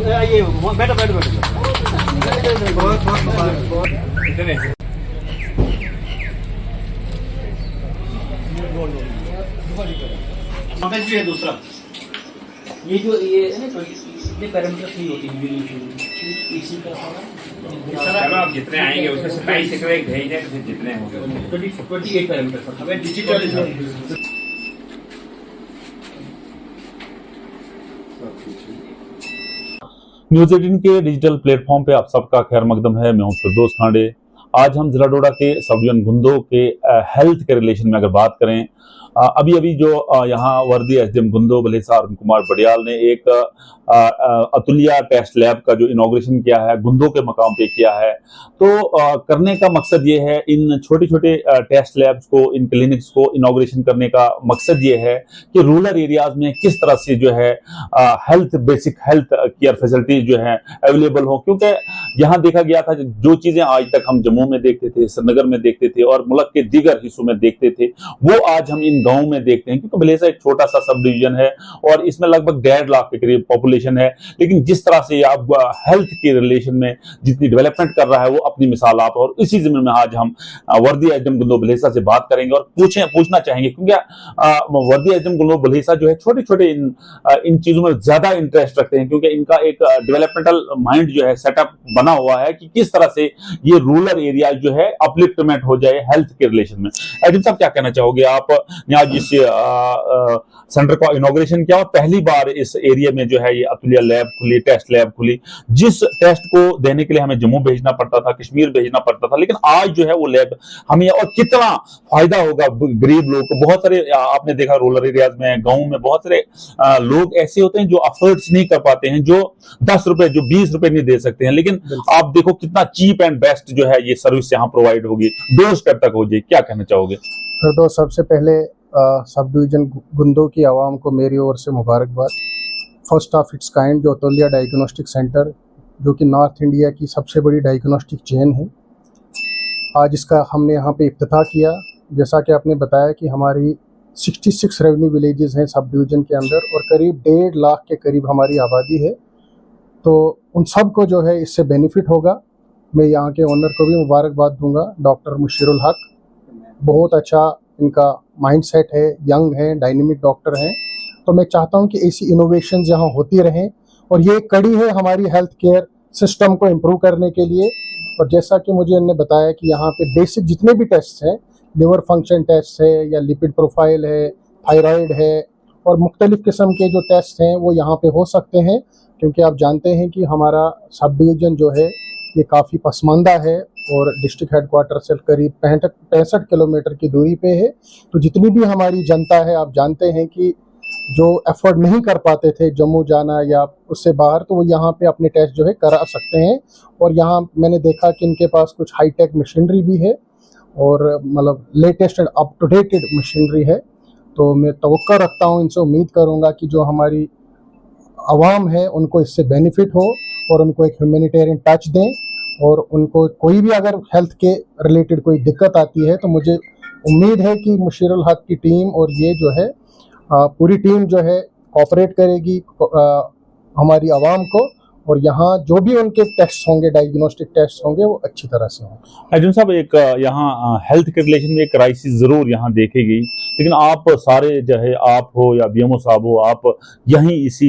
ये बैठो बैठो बैठो। बहुत बहुत बहुत इतने भी है दूसरा। ये जो ये है ना ये पैरामीटर नहीं होती इसी का सारा आप जितने आएंगे उसमें 27 से एक भेज दें तो जितने होंगे 28 पैरामीटर हमें डिजिटल न्यूज 18 के डिजिटल प्लेटफॉर्म पे आप सबका खैर मकदम है। मैं हूं फिरदौस खांडे। आज हम जिला डोडा के सब डिवीजन गुंदो के हेल्थ के रिलेशन में अगर बात करें, अभी जो यहाँ वर्दी एसडीएम गुंदो भलेसा अरुण कुमार बडियाल ने एक अतुलिया टेस्ट लैब का जो इनॉग्रेशन किया है गुंदो के मकाम पे किया है। तो करने का मकसद ये है, इन छोटे छोटे टेस्ट लैब्स को, इन क्लिनिक्स को इनॉग्रेशन करने का मकसद ये है कि रूरल एरियाज में किस तरह से जो है health basic health care facilities जो है अवेलेबल हो। क्योंकि यहाँ देखा गया था जो चीजें आज तक हम जम्मू में देखते थे, श्रीनगर में देखते थे और मुल्क के दीगर हिस्सों में देखते थे, वो आज हम इन गाँव में देखते हैं। क्योंकि भलेसा एक छोटा सा सब डिवीजन है और इसमें लगभग 1.5 लाख के करीब पॉपुलेशन है, लेकिन जिस तरह से आप हेल्थ के रिलेशन में जितनी डेवलपमेंट कर रहा है वो अपनी मिसाल आप। और इसी जिम्मे में आज हम वर्दी एसडीएम गुंदो भलेसा से बात करेंगे और पूछना चाहेंगे, क्योंकि वर्दी एसडीएम गुंदो भलेसा जो है छोटे छोटे इन चीजों में ज्यादा इंटरेस्ट रखते हैं, क्योंकि इनका एक डेवलपमेंटल माइंड जो है सेटअप बना हुआ है कि किस तरह से ये रूरल एरिया जो है अपलिफ्टमेंट हो जाए हेल्थ के रिलेशन में। एसडीएम साहब क्या कहना चाहोगे आप? यहाँ जिस सेंटर का इनॉग्रेशन किया और पहली बार इस एरिया में जो है ये अतुलिया लैब खुली, टेस्ट लैब खुली, जिस टेस्ट को देने के लिए हमें जम्मू भेजना पड़ता था, कश्मीर भेजना पड़ता था, लेकिन आज जो है वो लैब हमें, और कितना फायदा होगा गरीब लोग को। बहुत सारे आपने देखा रूरल एरियाज में, गाँव में बहुत सारे लोग ऐसे होते हैं जो अफोर्ड्स नहीं कर पाते हैं, जो 10 रुपए, जो 20 रुपए नहीं दे सकते हैं, लेकिन आप देखो कितना चीप एंड बेस्ट जो है ये सर्विस यहाँ प्रोवाइड होगी, डोर स्टेप तक हो जाए। क्या कहना चाहोगे? तो सबसे पहले सब डिवीजन गुंदो की आवाम को मेरी ओर से मुबारकबाद। फर्स्ट ऑफ इट्स काइंड जो अतुलिया डायग्नोस्टिक सेंटर, जो कि नॉर्थ इंडिया की सबसे बड़ी डायग्नोस्टिक चेन है, आज इसका हमने यहाँ पे इफ्तिताह किया। जैसा कि आपने बताया कि हमारी 66 रेवेन्यू विलेजेस हैं सब डिवीज़न के अंदर और करीब 1.5 लाख के करीब हमारी आबादी है, तो उन सब को जो है इससे बेनिफिट होगा। मैं यहाँ के ओनर को भी मुबारकबाद दूंगा, डॉक्टर मुशीरुल हक। बहुत अच्छा इनका माइंडसेट है, यंग है, डायनेमिक डॉक्टर हैं। तो मैं चाहता हूं कि ऐसी इनोवेशन यहाँ होती रहें और ये एक कड़ी है हमारी हेल्थ केयर सिस्टम को इम्प्रूव करने के लिए। और जैसा कि मुझे इन्होंने बताया कि यहाँ पे बेसिक जितने भी टेस्ट हैं, लिवर फंक्शन टेस्ट है या लिपिड प्रोफाइल है, थायराइड है और मुख्तलिफ किस्म के जो टेस्ट हैं वो यहाँ पे हो सकते हैं। क्योंकि आप जानते हैं कि हमारा सब डिवीज़न जो है ये काफ़ी पसमानदा है और डिस्ट्रिक्ट हेडक्वार्टर से करीब 65 किलोमीटर की दूरी पे है। तो जितनी भी हमारी जनता है, आप जानते हैं कि जो एफर्ट नहीं कर पाते थे जम्मू जाना या उससे बाहर, तो वो यहाँ पे अपने टेस्ट जो है करा सकते हैं। और यहाँ मैंने देखा कि इनके पास कुछ हाईटेक मशीनरी भी है और मतलब latest and up to dated machinery है। तो मैं तवक्को रखता हूँ, इनसे उम्मीद करूँगा कि जो हमारी आवाम है उनको इससे बेनिफिट हो और उनको एक ह्यूमैनिटेरियन टच दें। और उनको कोई भी अगर हेल्थ के रिलेटेड कोई दिक्कत आती है तो मुझे उम्मीद है कि मुशीरुल हक की टीम और ये जो है पूरी टीम जो है कोऑपरेट करेगी हमारी आवाम को, और यहाँ जो भी उनके टेस्ट होंगे, डायग्नोस्टिक टेस्ट होंगे, वो अच्छी तरह से होंगे। अर्जुन साहब, एक यहाँ हेल्थ के रिलेशन में एक क्राइसिस जरूर यहाँ देखेगी, लेकिन आप सारे जो है, आप हो या बीएमओ साहब हो, आप यहीं इसी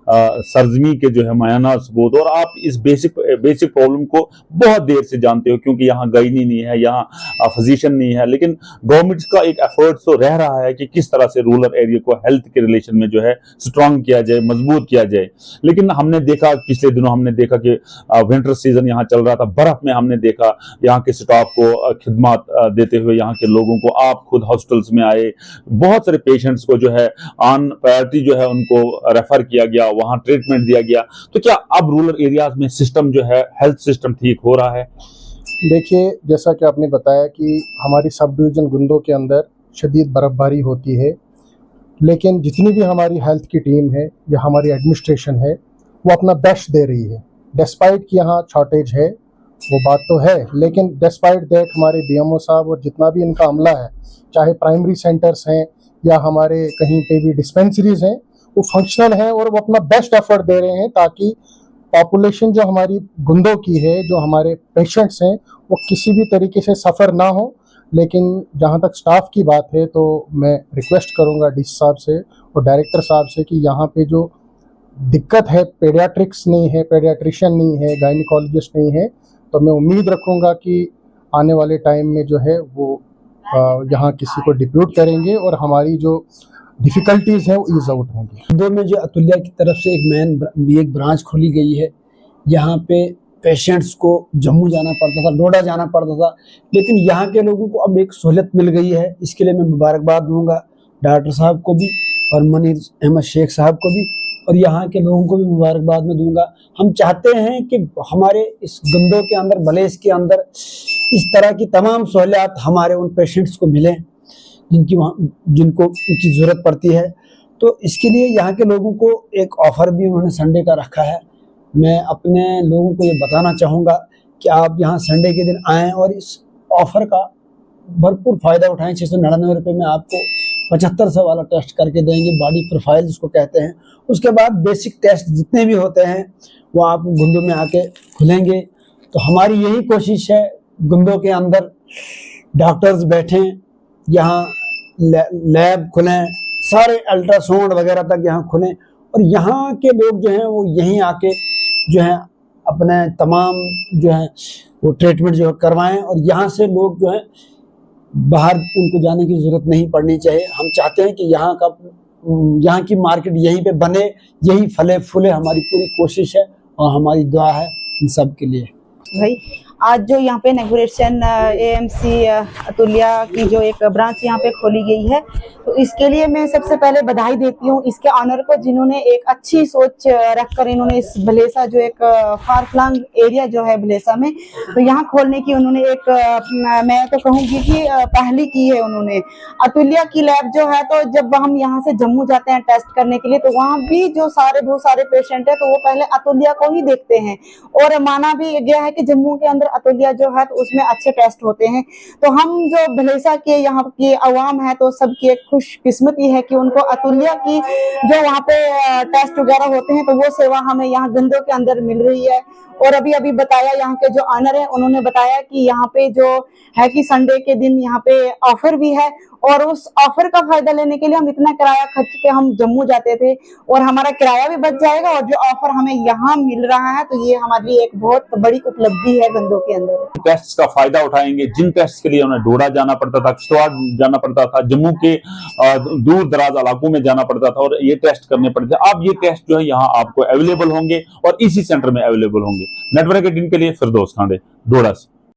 सरजमी के जो है मायाना सबूत, और आप इस बेसिक प्रॉब्लम को बहुत देर से जानते हो, क्योंकि यहाँ गायनी नहीं है, यहाँ फिजिशियन नहीं है, लेकिन गवर्नमेंट का एक एफर्ट तो रह रहा है कि किस तरह से रूरल एरिया को हेल्थ के रिलेशन में जो है स्ट्रांग किया जाए, मजबूत किया जाए। लेकिन हमने देखा पिछले दिनों हमने देखा कि विंटर सीजन यहाँ चल रहा था, बर्फ में हमने देखा यहाँ के स्टाफ को खिदमत देते हुए, यहाँ के लोगों को, आप खुद हॉस्पिटल्स में आए, बहुत सारे पेशेंट्स को जो है ऑन प्रायोरिटी जो है उनको रेफर किया गया, वहाँ ट्रीटमेंट दिया गया। तो क्या अब रूरल एरियाज में सिस्टम जो है, हेल्थ सिस्टम ठीक हो रहा है? देखिए, जैसा कि आपने बताया कि हमारी सब डिवीज़न गुंदो के अंदर शदीद बर्फबारी होती है, लेकिन जितनी भी हमारी हेल्थ की टीम है या हमारी एडमिनिस्ट्रेशन है वो अपना बेस्ट दे रही है। डिस्पाइट कि यहाँ शॉर्टेज है, वो बात तो है, लेकिन डिस्पाइट दैट हमारे बीएमओ साहब और जितना भी इनका अमला है, चाहे प्राइमरी सेंटर्स हैं या हमारे कहीं पे भी डिस्पेंसरीज हैं, वो फंक्शनल हैं और वो अपना बेस्ट एफर्ट दे रहे हैं ताकि पॉपुलेशन जो हमारी गुंदों की है, जो हमारे पेशेंट्स हैं, वो किसी भी तरीके से सफ़र ना हो। लेकिन जहाँ तक स्टाफ की बात है तो मैं रिक्वेस्ट करूँगा डीसी साहब से और डायरेक्टर साहब से कि यहाँ पे जो दिक्कत है, पेडियाट्रिक्स नहीं है, पेडियाट्रिशियन नहीं है, गायनिकोलॉजिस्ट नहीं है, तो मैं उम्मीद रखूँगा कि आने वाले टाइम में जो है वो यहाँ किसी को डिप्यूट करेंगे और हमारी जो डिफ़िकल्टीज़ हैं वो ईज आउट होंगी। गुंदो में जो अतुल्या की तरफ से एक ब्रांच खोली गई है, यहाँ पे पेशेंट्स को जम्मू जाना पड़ता था, डोडा जाना पड़ता था, लेकिन यहाँ के लोगों को अब एक सहूलियत मिल गई है। इसके लिए मैं मुबारकबाद दूंगा डॉक्टर साहब को भी और मनीर अहमद शेख साहब को भी, और यहाँ के लोगों को भी मुबारकबाद में दूंगा। हम चाहते हैं कि हमारे इस गुंदो के अंदर, भलेस के अंदर इस तरह की तमाम सहूलियात हमारे उन पेशेंट्स को मिलें जिनको उनकी ज़रूरत पड़ती है। तो इसके लिए यहाँ के लोगों को एक ऑफ़र भी उन्होंने संडे का रखा है। मैं अपने लोगों को ये बताना चाहूँगा कि आप यहाँ संडे के दिन आएँ और इस ऑफ़र का भरपूर फ़ायदा उठाएं। 699 रुपये में आपको 7500 वाला टेस्ट करके देंगे, बॉडी प्रोफाइल जिसको कहते हैं। उसके बाद बेसिक टेस्ट जितने भी होते हैं वो आप गुंदो में आके खुलेंगे। तो हमारी यही कोशिश है, गुंदो के अंदर डॉक्टर्स बैठें, यहाँ लैब खुलें, सारे अल्ट्रासाउंड वगैरह तक यहाँ खुलें, और यहाँ के लोग जो हैं वो यहीं आके जो है अपने तमाम जो है वो ट्रीटमेंट जो करवाएं, और यहाँ से लोग जो है बाहर उनको जाने की ज़रूरत नहीं पड़नी चाहिए। हम चाहते हैं कि यहाँ की मार्केट यहीं पे बने, यही फले फूले, हमारी पूरी कोशिश है और हमारी दुआ है इन सब के लिए। भाई आज जो यहाँ पे इनॉग्रेशन एएमसी अतुल्या की जो एक ब्रांच यहाँ पे खोली गई है, तो इसके लिए मैं सबसे पहले बधाई देती हूँ इसके ऑनर को, जिन्होंने एक अच्छी सोच रखकर इन्होंने इस भलेसा जो एक फार फ्लंग एरिया जो है भलेसा में, तो यहाँ खोलने की उन्होंने एक मैं तो कहूँगी कि पहली की है उन्होंने। अतुल्या की लैब जो है, तो जब हम यहाँ से जम्मू जाते हैं टेस्ट करने के लिए, तो वहाँ भी जो बहुत सारे पेशेंट है तो वो पहले अतुल्या को ही देखते हैं, और माना भी गया है कि जम्मू के अंदर अतुल्या जो है तो उसमें अच्छे टेस्ट होते हैं। तो हम जो भलेसा के यहाँ की आवाम है तो सबकी एक खुशकिस्मती है कि उनको अतुल्या की जो वहाँ पे टेस्ट वगैरह होते हैं तो वो सेवा हमें यहाँ गुंदो के अंदर मिल रही है। और अभी बताया यहाँ के जो ऑनर है, उन्होंने बताया कि यहाँ पे जो है कि संडे के दिन यहाँ पे ऑफर भी है, और उस ऑफर का फायदा लेने के लिए हम इतना किराया खर्च के हम जम्मू जाते थे, और हमारा किराया भी बच जाएगा, और जो ऑफर हमें यहाँ मिल रहा है तो ये हमारे लिए एक बहुत बड़ी उपलब्धि है गुंदो के अंदर। टेस्ट का फायदा उठाएंगे। जिन टेस्ट के लिए उन्हें डोडा जाना पड़ता था, किश्तवाड़ जाना पड़ता था, जम्मू के दूर दराज इलाकों में जाना पड़ता था और ये टेस्ट करने पड़ते थे, अब ये टेस्ट जो है यहाँ आपको अवेलेबल होंगे और इसी सेंटर में अवेलेबल होंगे। नेटवर्क 18 के लिए फिरदौस खांडे, डोडा से।